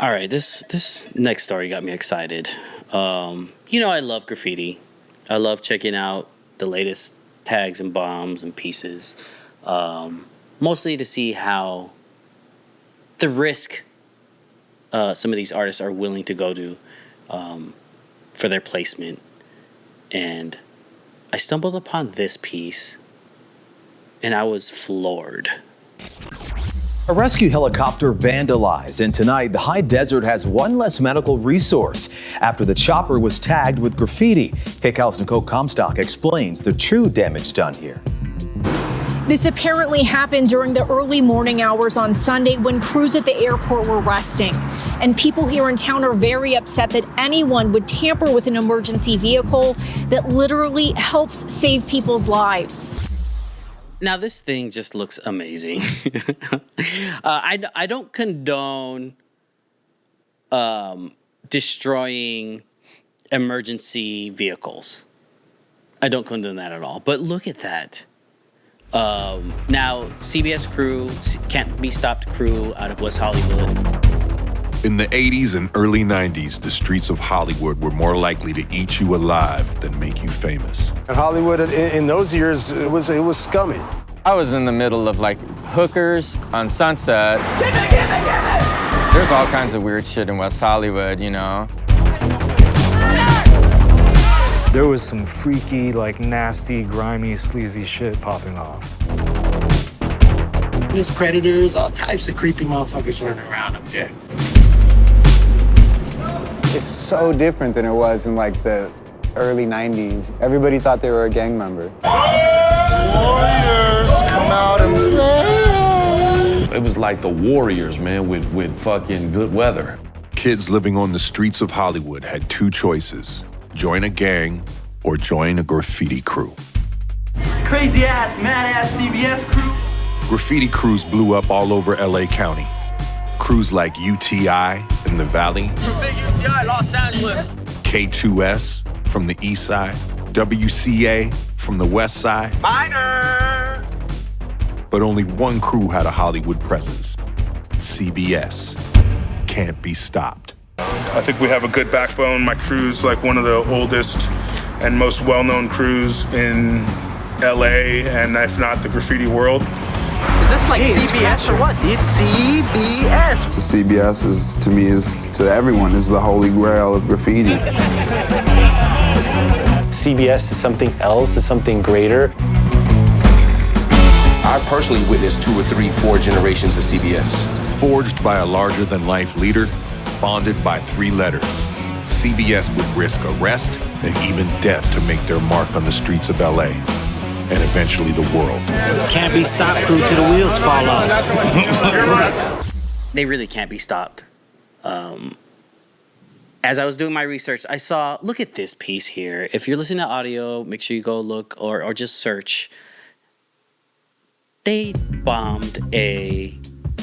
All right, this next story got me excited. I love graffiti. I love checking out the latest tags and bombs and pieces, mostly to see how the risk some of these artists are willing to go to for their placement. And I stumbled upon this piece, and I was floored. A rescue helicopter vandalized, and tonight the high desert has one less medical resource after the chopper was tagged with graffiti. KCAL's Nicole Comstock explains the true damage done here. This apparently happened during the early morning hours on Sunday when crews at the airport were resting. And people here in town are very upset that anyone would tamper with an emergency vehicle that literally helps save people's lives. Now, this thing just looks amazing. I don't condone destroying emergency vehicles. I don't condone that at all. But look at that. Now, CBS Crew, Can't Be Stopped crew out of West Hollywood. In the 80s and early 90s, the streets of Hollywood were more likely to eat you alive than make you famous. And Hollywood in those years, it was scummy. I was in the middle of like hookers on Sunset. There's all kinds of weird shit in West Hollywood, you know. There was some freaky, like nasty, grimy, sleazy shit popping off. There's predators, all types of creepy motherfuckers running around up there. It's so different than it was in like the early 90s. Everybody thought they were a gang member. Warriors, come out and play. It was like the Warriors, man, with fucking good weather. Kids living on the streets of Hollywood had two choices: join a gang or join a graffiti crew. Crazy ass, mad ass CBS crew. Graffiti crews blew up all over LA County. Crews like UTI in the Valley, UTI, Los Angeles, K2S from the East Side, WCA from the West Side. Minor. But only one crew had a Hollywood presence: CBS. Can't Be Stopped. I think we have a good backbone. My crew's like one of the oldest and most well-known crews in LA, and if not the graffiti world. Is this like CBS or what? It's CBS. So CBS is, to me, to everyone, is the holy grail of graffiti. CBS is something else, is something greater. I personally witnessed 2 or 3, 4 generations of CBS. Forged by a larger-than-life leader, bonded by 3 letters, CBS would risk arrest and even death to make their mark on the streets of LA, and eventually the world. Can't be stopped crew till the wheels fall off. They really can't be stopped. As I was doing my research, I saw, look at this piece here. If you're listening to audio, make sure you go look or just search. They bombed a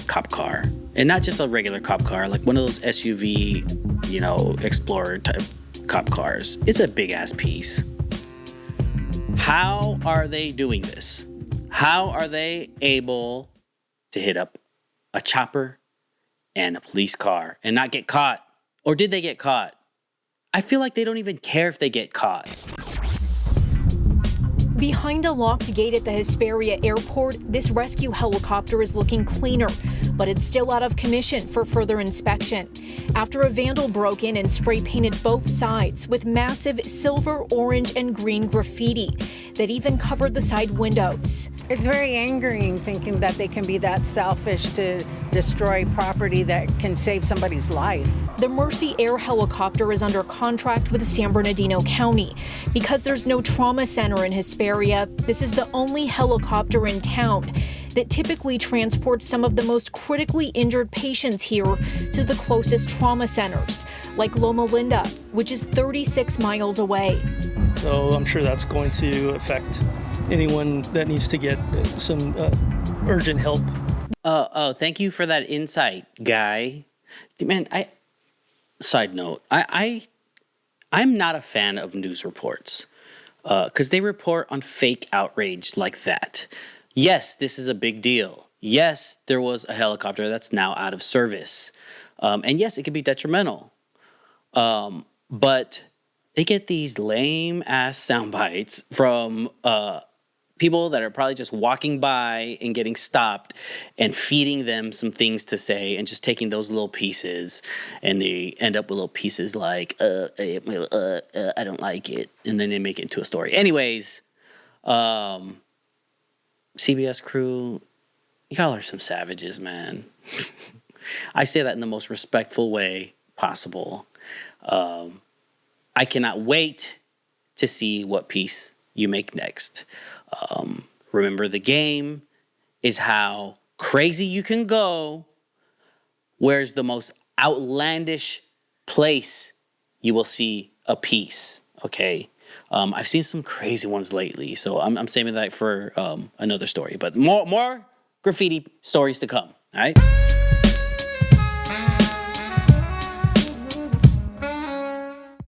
cop car, and not just a regular cop car, like one of those SUV, Explorer type cop cars. It's a big ass piece. How are they doing this? How are they able to hit up a chopper and a police car and not get caught? Or did they get caught? I feel like they don't even care if they get caught. Behind a locked gate at the Hesperia airport, this rescue helicopter is looking cleaner, but it's still out of commission for further inspection after a vandal broke in and spray painted both sides with massive silver, orange, and green graffiti that even covered the side windows. It's very angering thinking that they can be that selfish to destroy property that can save somebody's life. The Mercy Air helicopter is under contract with San Bernardino County. Because there's no trauma center in Hesperia, this is the only helicopter in town that typically transports some of the most critically injured patients here to the closest trauma centers, like Loma Linda, which is 36 miles away. So I'm sure that's going to affect anyone that needs to get some urgent help. Thank you for that insight, guy. Man, side note, I'm not a fan of news reports because they report on fake outrage like that. Yes, this is a big deal. Yes, there was a helicopter that's now out of service. And yes, it can be detrimental. But they get these lame ass sound bites from people that are probably just walking by and getting stopped and feeding them some things to say and just taking those little pieces, and they end up with little pieces like I don't like it, and then they make it into a story. Anyways, CBS crew, y'all are some savages, man. I say that in the most respectful way possible. I cannot wait to see what piece you make next. Remember, the game is how crazy you can go. Where's the most outlandish place you will see a piece, okay? I've seen some crazy ones lately, so I'm saving that for another story. But more graffiti stories to come, all right?